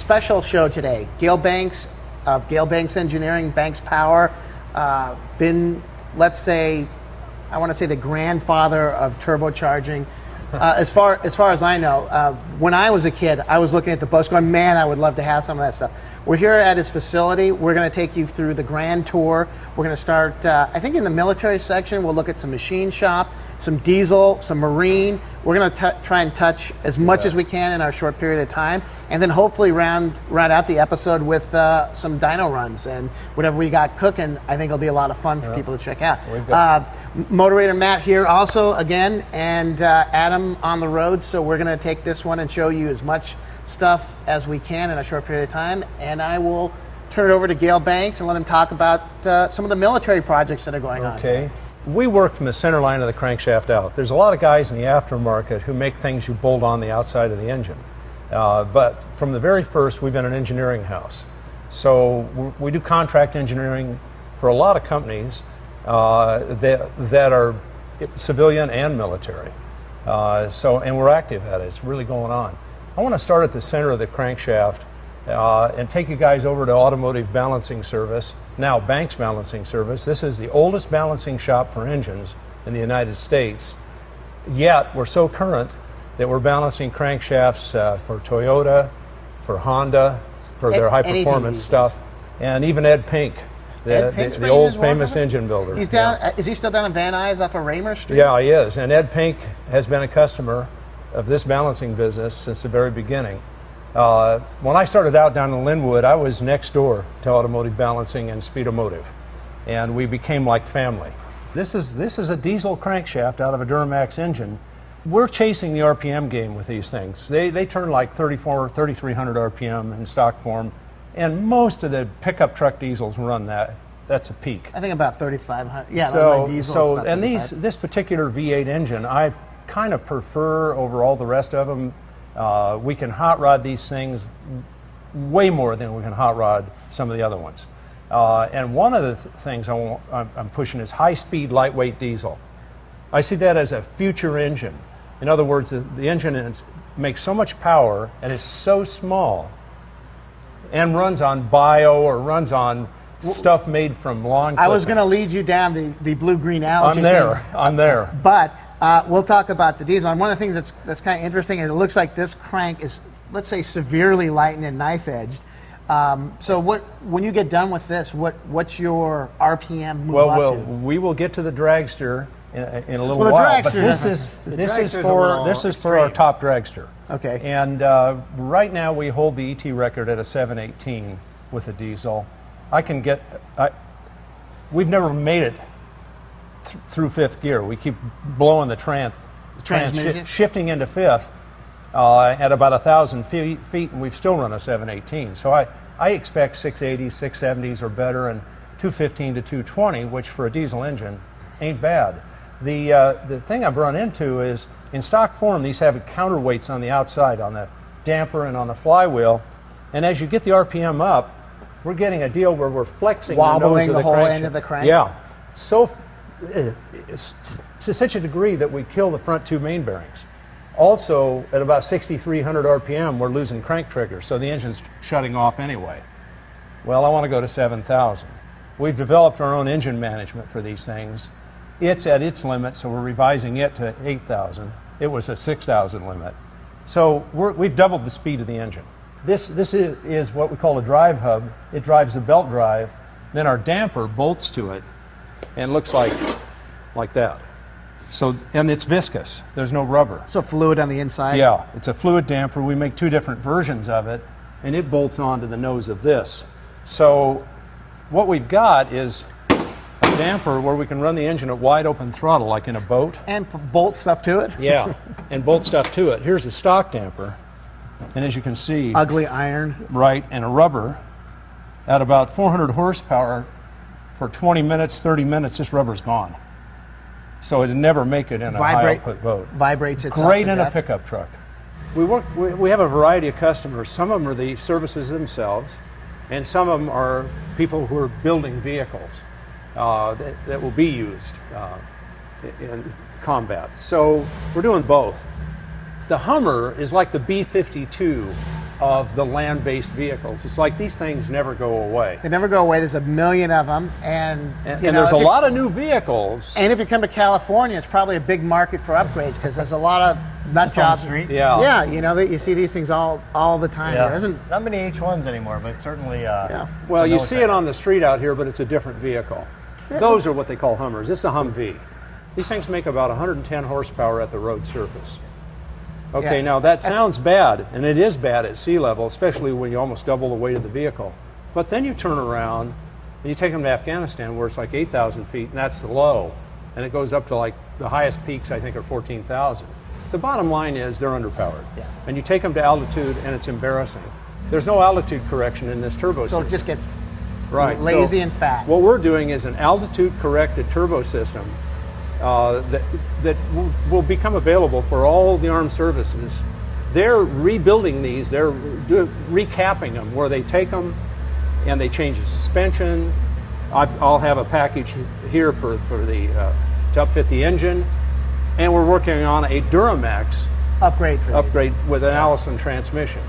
special show today. Gale Banks of Gale Banks Engineering, Banks Power, been, let's say, I want to say the grandfather of turbocharging. As far as I know, when I was a kid, I was looking at the boats going, man, I would love to have some of that stuff. We're here at his facility. We're going to take you through the grand tour. We're going to start, I think in the military section, we'll look at some machine shop, some diesel, some marine. We're going to try and touch as much as we can in our short period of time, and then hopefully round out the episode with some dyno runs and whatever we got cooking. I think it'll be a lot of fun for people to check out. Moderator Matt here also again, and Adam on the road. So we're going to take this one and show you as much stuff as we can in a short period of time, and I will turn it over to Gale Banks and let him talk about some of the military projects that are going on. Okay. We work from the center line of the crankshaft out. There's a lot of guys in the aftermarket who make things you bolt on the outside of the engine. But from the very first, we've been an engineering house. So we do contract engineering for a lot of companies that are civilian and military. And we're active at it. It's really going on. I want to start at the center of the crankshaft and take you guys over to Automotive Balancing Service, now Banks Balancing Service. This is the oldest balancing shop for engines in the United States. Yet we're so current that we're balancing crankshafts for Toyota, for Honda, for their high-performance stuff, and even Ed Pink, the old famous engine builder. He's down. Yeah. Is he still down in Van Nuys off of Raymer Street? Yeah, he is. And Ed Pink has been a customer of this balancing business since the very beginning. When I started out down in Linwood, I was next door to Automotive Balancing and Speedomotive, and we became like family. This is a diesel crankshaft out of a Duramax engine. We're chasing the RPM game with these things. They turn like 3,300 RPM in stock form, and most of the pickup truck diesels run that. That's a peak. I think about 3,500. Yeah, and this particular V8 engine, I kind of prefer over all the rest of them. We can hot rod these things way more than we can hot rod some of the other ones. And one of the things I'm pushing is high-speed, lightweight diesel. I see that as a future engine. In other words, the engine makes so much power and is so small and runs on bio or runs on stuff made from lawn clippings. I was going to lead you down the blue-green algae. I'm there. But we'll talk about the diesel. And one of the things that's kind of interesting is it looks like this crank is, let's say, severely lightened and knife-edged. So when you get done with this, what's your RPM move up to? We will get to the dragster in a little while. But this is for our top dragster. Okay. And right now we hold the ET record at a 718 with a diesel. We've never made it through fifth gear. We keep blowing the shifting into fifth at about 1,000 feet, and we've still run a 718. So I expect 680s, 670s or better, and 215 to 220, which for a diesel engine ain't bad. The thing I've run into is in stock form, these have counterweights on the outside, on the damper and on the flywheel, and as you get the RPM up, we're getting a deal where we're flexing wobbling the nose of the the whole crankshaft. end of the crank. Yeah, so it's to such a degree that we kill the front two main bearings. Also, at about 6,300 RPM, we're losing crank triggers, so the engine's shutting off anyway. Well, I want to go to 7,000. We've developed our own engine management for these things. It's at its limit, so we're revising it to 8,000. It was a 6,000 limit. So we've doubled the speed of the engine. This is what we call a drive hub. It drives the belt drive. Then our damper bolts to it and looks like that. So, and it's viscous. There's no rubber. So fluid on the inside? Yeah, it's a fluid damper. We make two different versions of it, and it bolts onto the nose of this. So what we've got is a damper where we can run the engine at wide open throttle like in a boat. And bolt stuff to it? Yeah, and bolt stuff to it. Here's the stock damper. And as you can see, ugly iron. Right, and a rubber at about 400 horsepower for 20 minutes, 30 minutes, this rubber's gone. So it'd never make it in a high-output boat. Vibrates itself. Great in a pickup truck. We have a variety of customers. Some of them are the services themselves, and some of them are people who are building vehicles that will be used in combat. So we're doing both. The Hummer is like the B-52 of the land-based vehicles. It's like these things never go away. They never go away. There's a million of them, and there's a lot of new vehicles. And if you come to California, it's probably a big market for upgrades because there's a lot of nut jobs. Street? Yeah, you see these things all the time. Yeah. There isn't not many H1s anymore, but certainly. Well, you see it on the street out here, but it's a different vehicle. Those are what they call Hummers. This is a Humvee. These things make about 110 horsepower at the road surface. Okay, now that sounds bad, and it is bad at sea level, especially when you almost double the weight of the vehicle. But then you turn around and you take them to Afghanistan where it's like 8,000 feet, and that's the low. And it goes up to like the highest peaks, I think, are 14,000. The bottom line is they're underpowered. Yeah. And you take them to altitude, and it's embarrassing. There's no altitude correction in this turbo system. So it just gets lazy and fat. What we're doing is an altitude-corrected turbo system that will become available for all the armed services. They're rebuilding these. They're recapping them, where they take them and they change the suspension. I'll have a package here for the to upfit the engine, and we're working on a Duramax upgrade with an Allison transmission.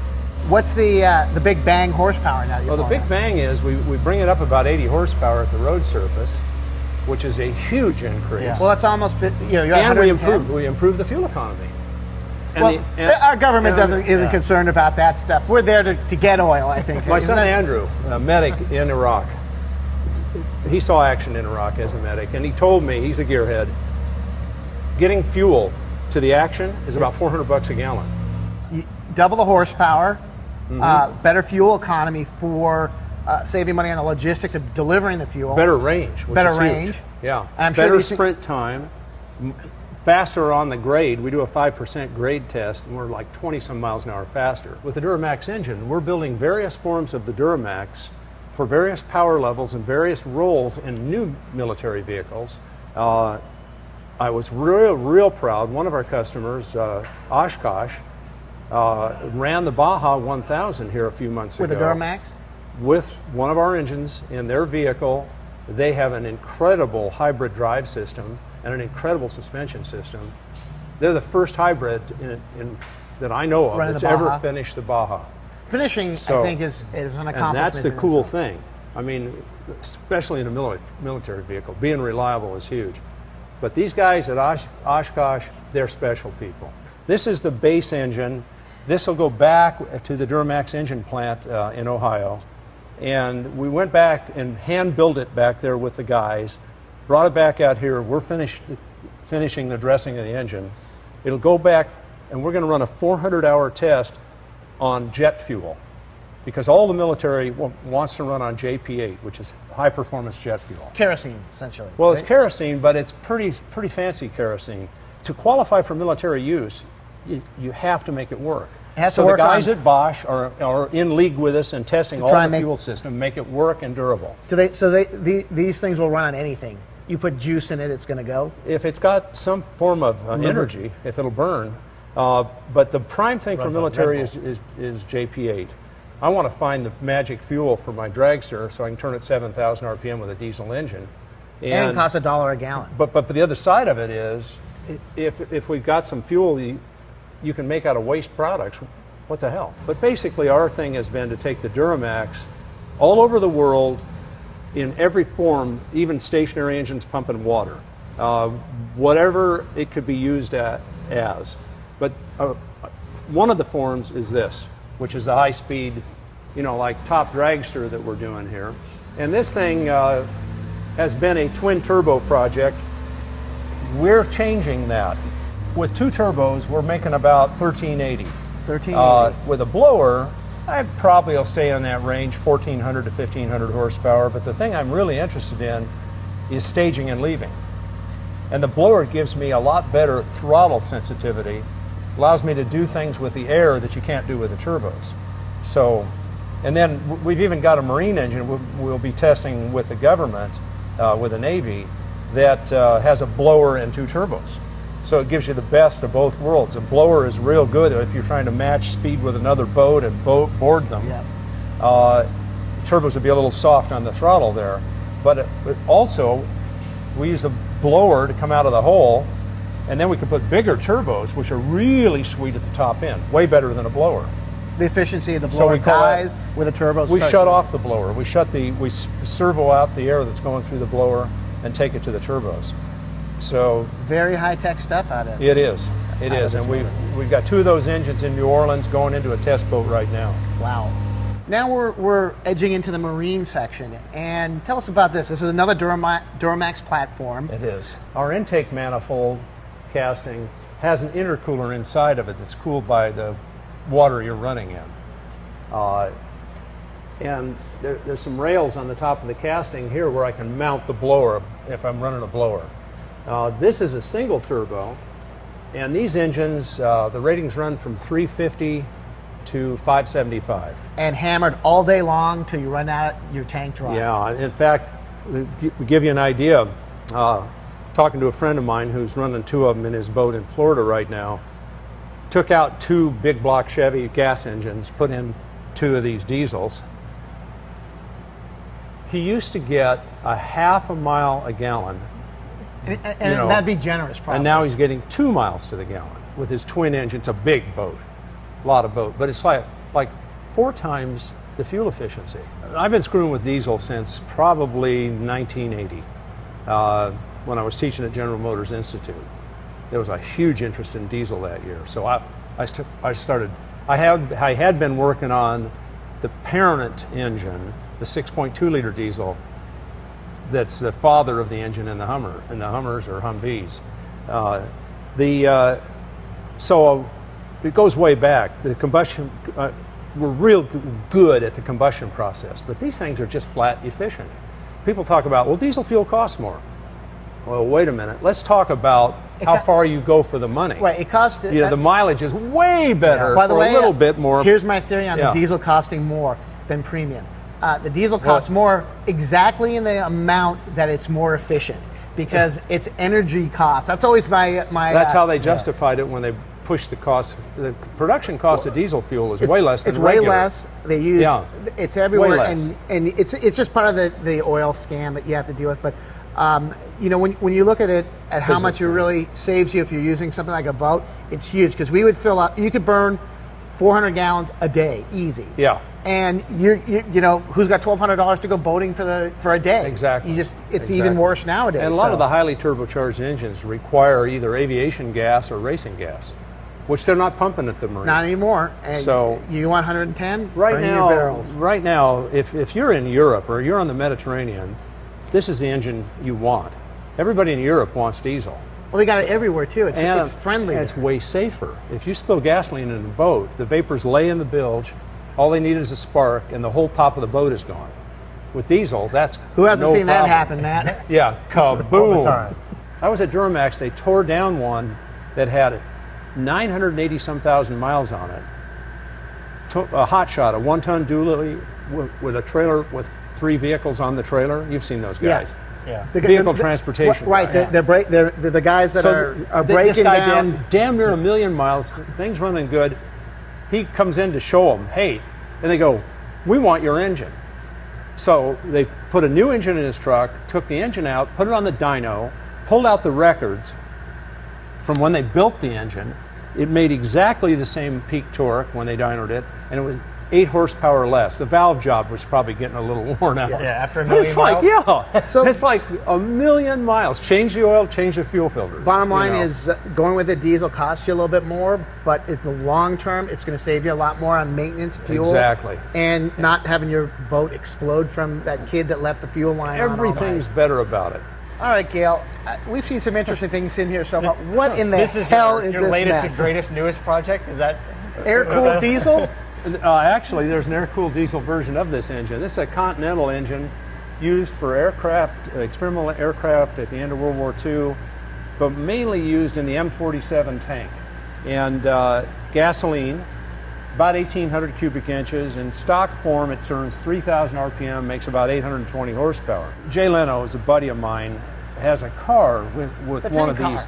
What's the big bang horsepower now? Well, the big bang is we bring it up about 80 horsepower at the road surface, which is a huge increase. Yeah. Well, it's almost you're and we improve the fuel economy. And our government isn't concerned about that stuff. We're there to get oil, I think. My son Andrew, a medic in Iraq, he saw action in Iraq as a medic, and he told me, he's a gearhead, getting fuel to the action is about $400 a gallon. Double the horsepower, better fuel economy for saving money on the logistics of delivering the fuel. Better range. Better range. Huge. Yeah. I'm better sprint time. Faster on the grade. We do a 5% grade test, and we're like 20-some miles an hour faster. With the Duramax engine, we're building various forms of the Duramax for various power levels and various roles in new military vehicles. I was real proud. One of our customers, Oshkosh, ran the Baja 1000 here a few months ago. With a Duramax? With one of our engines in their vehicle. They have an incredible hybrid drive system and an incredible suspension system. They're the first hybrid that I know of that's ever finished the Baja. Finishing, I think, is an accomplishment. And that's the cool thing. I mean, especially in a military vehicle, being reliable is huge. But these guys at Oshkosh, they're special people. This is the base engine. This will go back to the Duramax engine plant in Ohio. And we went back and hand-built it back there with the guys, brought it back out here. We're finishing the dressing of the engine. It'll go back, and we're going to run a 400-hour test on jet fuel, because all the military wants to run on JP8, which is high-performance jet fuel. Kerosene, essentially. Well, it's kerosene, but it's pretty fancy kerosene. To qualify for military use, you have to make it work. So the guys at Bosch are in league with us and testing all the fuel system, make it work and durable. These things will run on anything. You put juice in it, it's going to go? If it's got some form of energy, if it'll burn. But the prime thing for military is JP8. I want to find the magic fuel for my dragster so I can turn it 7,000 RPM with a diesel engine. And it costs $1 a gallon. But the other side of it is, if we've got some fuel you can make out of waste products, what the hell? But basically our thing has been to take the Duramax all over the world in every form, even stationary engines pumping water, whatever it could be used as. But one of the forms is this, which is the high-speed, like top dragster that we're doing here. And this thing has been a twin-turbo project. We're changing that. With two turbos, we're making about 1380. 1380. With a blower, I probably will stay in that range, 1,400 to 1,500 horsepower. But the thing I'm really interested in is staging and leaving. And the blower gives me a lot better throttle sensitivity, allows me to do things with the air that you can't do with the turbos. So, and then we've even got a marine engine we'll be testing with the government, with the Navy, that has a blower and two turbos. So it gives you the best of both worlds. A blower is real good if you're trying to match speed with another boat and board them. Yeah. Turbos would be a little soft on the throttle there. But also, we use a blower to come out of the hole, and then we can put bigger turbos, which are really sweet at the top end, way better than a blower. The efficiency of the So blower we call dies with a turbo. We shut off the blower. We servo out the air that's going through the blower and take it to the turbos. So very high-tech stuff out of it. it is. It is, and we've got 2 of those engines in New Orleans going into a test boat right now. Wow. Now we're edging into the marine section, and tell us about this. This is another Duramax platform. It is. Our intake manifold casting has an intercooler inside of it that's cooled by the water you're running in. And there's some rails on the top of the casting here where I can mount the blower if I'm running a blower. This is a single turbo, and these engines, the ratings run from 350 to 575. And hammered all day long till you run out your tank dry. Yeah, in fact, to give you an idea, talking to a friend of mine who's running 2 of them in his boat in Florida right now, took out 2 big block Chevy gas engines, put in 2 of these diesels. He used to get a half a mile a gallon. And that'd be generous, probably. And now he's getting 2 miles to the gallon with his twin engine. It's a big boat, a lot of boat, but it's like 4 times the fuel efficiency. I've been screwing with diesel since probably 1980, when I was teaching at General Motors Institute. There was a huge interest in diesel that year, so I started. I had been working on the parent engine, the 6.2 liter diesel. That's the father of the engine in the Hummer, in the Hummers or Humvees. So it goes way back. The combustion, we're real good at the combustion process, but these things are just flat efficient. People talk about, well, diesel fuel costs more. Well, wait a minute. Let's talk about how far you go for the money. Right, it costs. The mileage is way better by the way, a little bit more. Here's my theory on the diesel costing more than premium. The diesel costs more exactly in the amount that it's more efficient because it's energy cost. That's always my. That's how they justified it when they pushed the cost. The production cost of diesel fuel is way less than it's regular. way less. They use it's everywhere, and it's just part of the oil scam that you have to deal with. But when you look at it at how much it really saves you if you're using something like a boat, it's huge because we would fill up. You could burn 400 gallons a day, easy. Yeah. And who's got $1,200 to go boating for a day? Exactly. It's even worse nowadays. And a lot of the highly turbocharged engines require either aviation gas or racing gas, which they're not pumping at the marine. Not anymore. And so you want 110? Right now, your barrels. Right now, if you're in Europe or you're on the Mediterranean, this is the engine you want. Everybody in Europe wants diesel. Well, they got it everywhere too. It's friendly. And it's way safer. If you spill gasoline in a boat, the vapors lay in the bilge. All they need is a spark, and the whole top of the boat is gone. With diesel, that's who hasn't seen problem. that happen, Matt? Yeah, kaboom! All the time. I was at Duramax. They tore down one that had 980-some thousand miles on it. A hot shot, a 1-ton dually with a trailer with 3 vehicles on the trailer. You've seen those guys. Yeah. Vehicle transportation. Right. Guys. They're the guys that are breaking this guy down. Damn near 1 million miles. Things running good. He comes in to show them, hey, and they go, we want your engine. So they put a new engine in his truck, took the engine out, put it on the dyno, pulled out the records from when they built the engine. It made exactly the same peak torque when they dynoed it, and it was 8 horsepower less. The valve job was probably getting a little worn out. Yeah, after a But million it's miles. so it's like 1 million miles. Change the oil, change the fuel filters. Bottom line is going with a diesel costs you a little bit more, but in the long term, it's going to save you a lot more on maintenance, fuel. Exactly. And not having your boat explode from that kid that left the fuel line on all Everything's better about it. All right, Gale, we've seen some interesting things in here so far. What in the hell is your this latest mess? and greatest, newest project? Is that Air-cooled diesel? Actually, there's an air-cooled diesel version of this engine. This is a Continental engine used for aircraft, experimental aircraft at the end of World War II, but mainly used in the M47 tank. And gasoline, about 1,800 cubic inches. In stock form, it turns 3,000 RPM, makes about 820 horsepower. Jay Leno is a buddy of mine, has a car with one of these.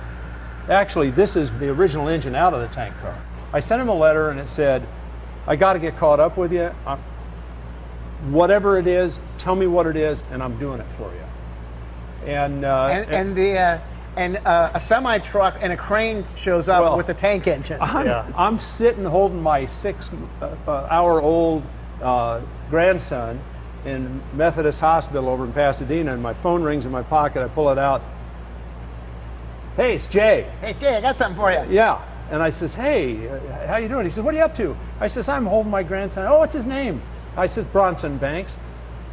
Actually, this is the original engine out of the tank car. I sent him a letter and it said, I got to get caught up with you. Whatever it is, tell me what it is, and I'm doing it for you. And and a semi truck and a crane shows up Well, with the tank engine. I'm sitting holding my 6-hour-old grandson in Methodist Hospital over in Pasadena, and my phone rings in my pocket. I pull it out. Hey, it's Jay. Hey, Jay, I got something for you. Yeah. And I says, hey, how you doing? He says, what are you up to? I says, I'm holding my grandson. Oh, what's his name? I says, Bronson Banks.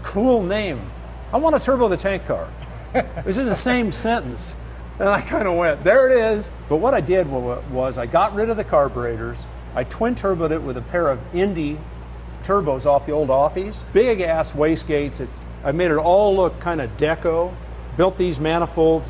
Cool name. I want to turbo the tank car. It was in the same sentence. And I kind of went, there it is. But what I did was I got rid of the carburetors. I twin turboed it with a pair of Indy turbos off the old Offies. Big ass wastegates. I made it all look kind of deco. Built these manifolds.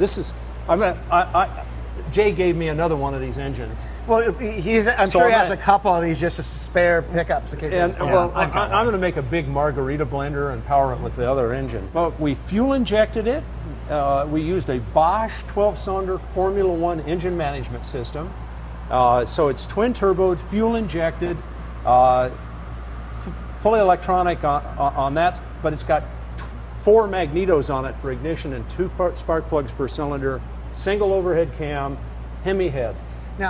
Jay gave me another one of these engines. Well, I'm sure he has a couple of these just as spare pickups. In case I'm going to make a big margarita blender and power it with the other engine. But we fuel injected it. We used a Bosch 12-cylinder Formula One engine management system. So it's twin turboed, fuel injected, fully electronic on that, but it's got 4 magnetos on it for ignition and 2 spark plugs per cylinder, single overhead cam, Hemi head.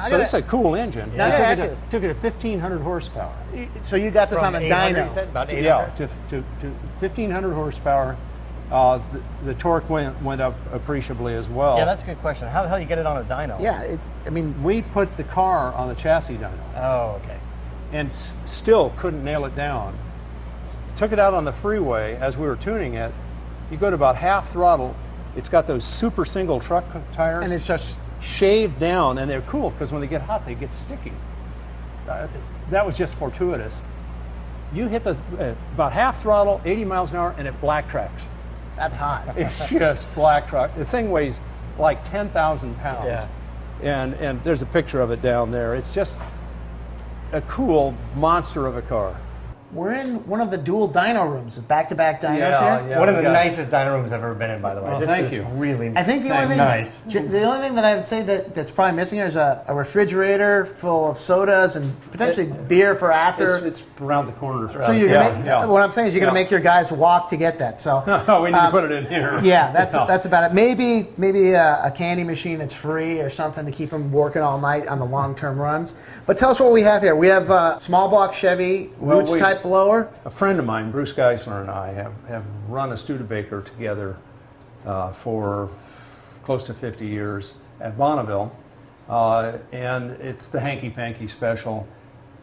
So this is a cool engine. Took it to 1,500 horsepower. So you got this on a dyno. You said, about 800? Yeah, to 1,500 horsepower. The torque went up appreciably as well. Yeah, that's a good question. How the hell do you get it on a dyno? Yeah, we put the car on the chassis dyno. Oh, okay. And still couldn't nail it down. Took it out on the freeway as we were tuning it. You go to about half throttle. It's got those super single truck tires. and it's just Shaved down, and they're cool because when they get hot, they get sticky. That was just fortuitous. You hit the about half throttle, 80 miles an hour, and it black tracks. that's hot. It's just black track. The thing weighs like 10,000 pounds. Yeah. And there's a picture of it down there. It's just a cool monster of a car. We're in one of the dual dyno rooms, back-to-back dynos here. Yeah, one of the nicest dyno rooms I've ever been in, by the way. Oh, this thank is you. Really, I think the only thing, nice. the only thing that I would say that's probably missing here is a refrigerator full of sodas and potentially beer for after. It's around the corner. So you're gonna what I'm saying is you're gonna make your guys walk to get that. So we need to put it in here. Yeah, that's about it. Maybe a candy machine that's free or something to keep them working all night on the long-term runs. But tell us what we have here. We have a small block Chevy Roots type blower. A friend of mine, Bruce Geisler, and I have run a Studebaker together for close to 50 years at Bonneville, and it's the Hanky Panky Special.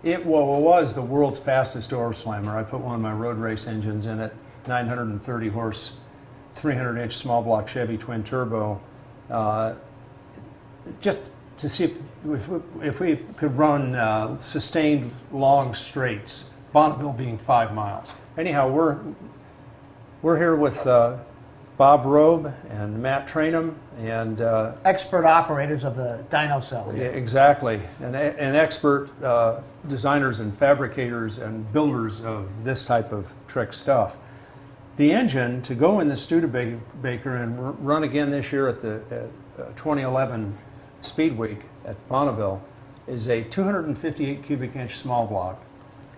It was the world's fastest door slammer. I put one of my road race engines in it, 930 horse, 300-inch small block Chevy twin turbo, just to see if we could run sustained long straights, Bonneville being 5 miles. Anyhow, we're here with Bob Robe and Matt Trainum and Expert operators of the dyno cell. exactly, and expert designers and fabricators and builders of this type of trick stuff. The engine to go in the Studebaker and run again this year at the 2011 Speed Week at Bonneville is a 258 cubic inch small block.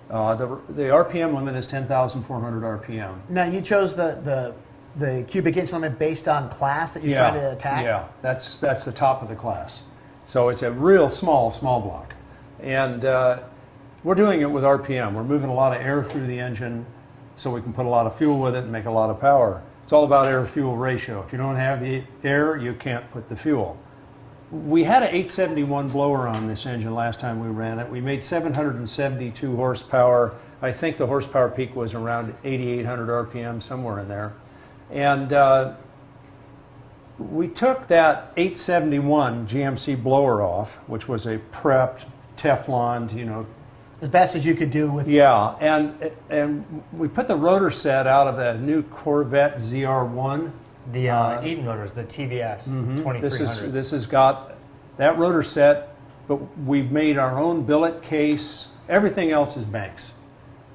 The RPM limit is 10,400 RPM. Now you chose the cubic inch limit based on class that you're trying to attack? Yeah, that's the top of the class. So it's a real small block. And we're doing it with RPM. We're moving a lot of air through the engine so we can put a lot of fuel with it and make a lot of power. It's all about air-fuel ratio. If you don't have the air, you can't put the fuel. We had an 871 blower on this engine last time we ran it. We made 772 horsepower. I think the horsepower peak was around 8,800 RPM, somewhere in there. And we took that 871 GMC blower off, which was a prepped Teflon, As best as you could do with... Yeah, and we put the rotor set out of a new Corvette ZR1. The Eaton motors, the TVS 2300s. This has got that rotor set, but we've made our own billet case. Everything else is Banks.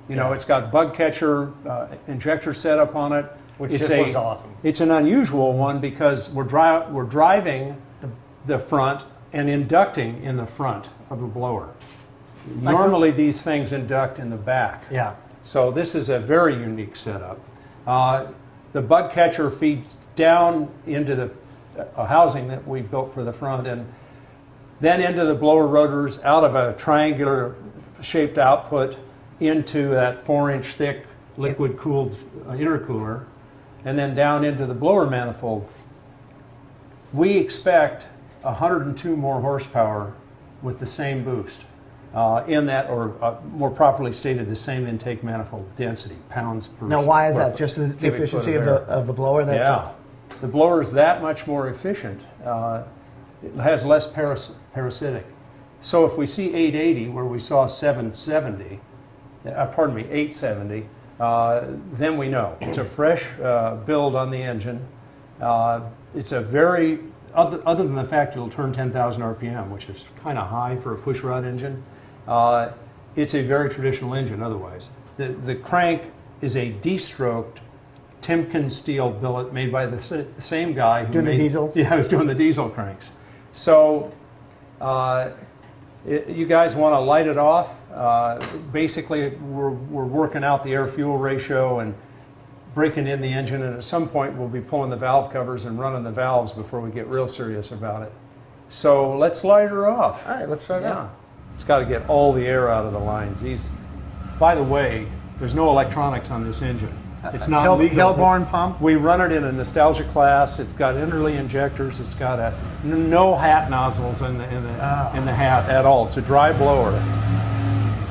It's got bug catcher injector setup on it. Which just looks awesome. It's an unusual one because we're driving the front and inducting in the front of the blower. Normally these things induct in the back. Yeah. So this is a very unique setup. The bug catcher feeds down into a housing that we built for the front, and then into the blower rotors, out of a triangular shaped output into that 4-inch thick liquid cooled intercooler, and then down into the blower manifold. We expect 102 more horsepower with the same boost in that, or more properly stated, the same intake manifold density, pounds per. Now, why is that? Just the efficiency of the blower? The blower is that much more efficient. It has less parasitic. So if we see 880 where we saw 770, 870, then we know it's a fresh build on the engine. It's a very, other than the fact it'll turn 10,000 RPM, which is kind of high for a pushrod engine, it's a very traditional engine otherwise. The crank is a de-stroked Timken steel billet made by the same guy who doing made, the diesel? Yeah, who's doing the diesel cranks. So you guys want to light it off. Basically, we're working out the air-fuel ratio and breaking in the engine, and at some point we'll be pulling the valve covers and running the valves before we get real serious about it. So let's light her off. All right, let's start out. It's got to get all the air out of the lines. By the way, there's no electronics on this engine. It's not legal. Hellborn pump? We run it in a nostalgia class. It's got Interlee injectors. It's got no hat nozzles in the hat at all. It's a dry blower,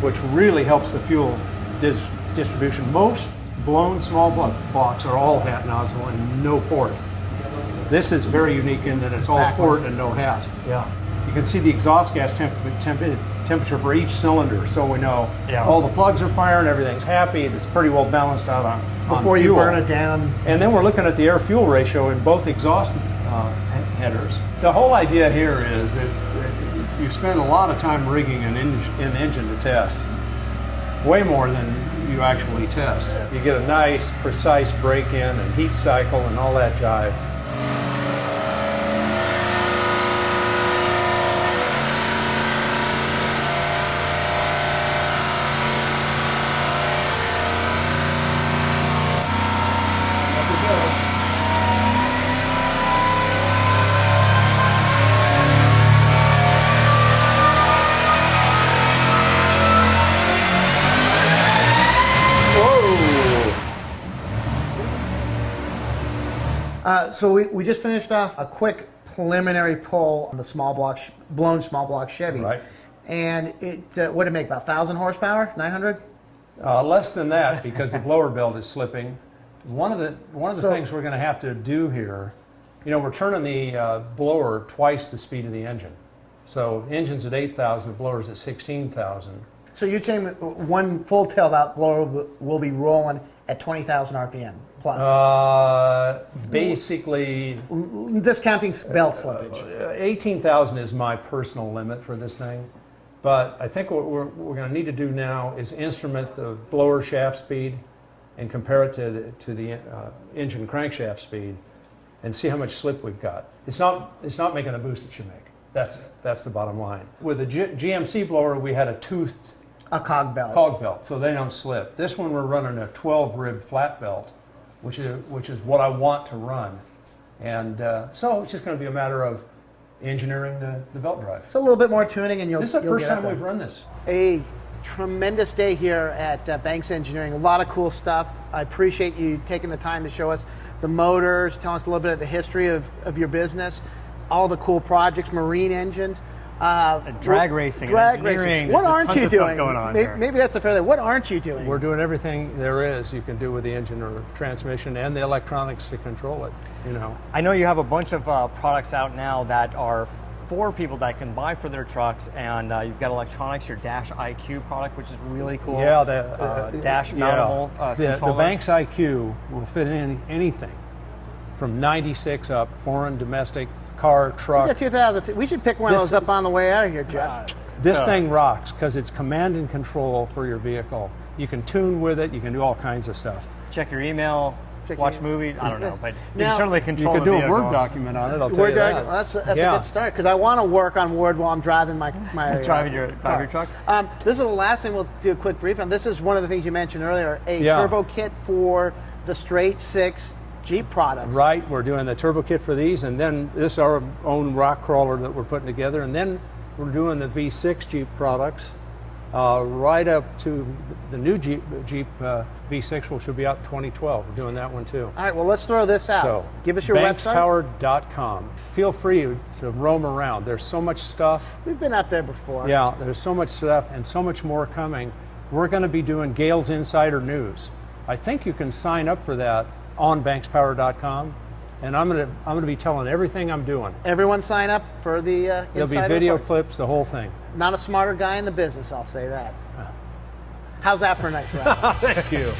which really helps the fuel distribution. Most blown small blocks are all hat nozzle and no port. This is very unique in that it's all port and no hat. Yeah. You can see the exhaust gas temperature for each cylinder, so we know all the plugs are firing, everything's happy, it's pretty well balanced out on before you burn it down. And then we're looking at the air-fuel ratio in both exhaust headers. The whole idea here is that you spend a lot of time rigging an engine to test, way more than you actually test. You get a nice, precise break-in and heat cycle and all that jive. So we just finished off a quick preliminary pull on the blown small block Chevy. Right. And what did it make, about 1,000 horsepower, 900? Less than that, because the blower belt is slipping. One of the things we're going to have to do here, we're turning the blower twice the speed of the engine. So engine's at 8,000, the blower's at 16,000. So you're saying one full tailed out blower will be rolling at 20,000 RPM plus? Basically, discounting belt slippage. 18,000 is my personal limit for this thing. But I think what we're going to need to do now is instrument the blower shaft speed and compare it to the engine crankshaft speed and see how much slip we've got. It's not making the boost it should make. That's the bottom line. With a GMC blower, we had a toothed cog belt. Cog belt, so they don't slip. This one we're running a 12-rib flat belt, which is what I want to run, and so it's just going to be a matter of engineering the belt drive. It's a little bit more tuning, and This is the first time we've run this. A tremendous day here at Banks Engineering. A lot of cool stuff. I appreciate you taking the time to show us the motors, telling us a little bit of the history of your business, all the cool projects, marine engines. Drag racing, engineering. What aren't you doing? Going on maybe that's a fair thing. What aren't you doing? We're doing everything there is you can do with the engine or transmission and the electronics to control it. I know you have a bunch of products out now that are for people that can buy for their trucks, and you've got electronics, your Dash IQ product, which is really cool. Yeah, Dash mountable controller. The Banks IQ will fit in anything from 96 up, foreign, domestic, car, truck. We got 2000. We should pick one of those up on the way out of here, Jeff. This thing rocks because it's command and control for your vehicle. You can tune with it. You can do all kinds of stuff. Check your email. Watch movies. I don't know, but you can certainly control. You can do a Word document on it. I'll tell you that. That's a good start because I want to work on Word while I'm driving my driving your truck. This is the last thing we'll do a quick brief on. This is one of the things you mentioned earlier. A turbo kit for the straight six Jeep products. Right, we're doing the turbo kit for these, and then this is our own rock crawler that we're putting together, and then we're doing the V6 Jeep products right up to the new Jeep V6, which will be out in 2012. We're doing that one too. All right, well, let's throw this out. So, give us your website. bankspower.com. Feel free to roam around. There's so much stuff. We've been out there before. Yeah, there's so much stuff and so much more coming. We're going to be doing Gale's Insider News. I think you can sign up for that on bankspower.com, and I'm going to be telling everything I'm doing. Everyone sign up for the There'll Insider be video report. clips, the whole thing. Not a smarter guy in the business, I'll say that. How's that for a nice ride? Thank you.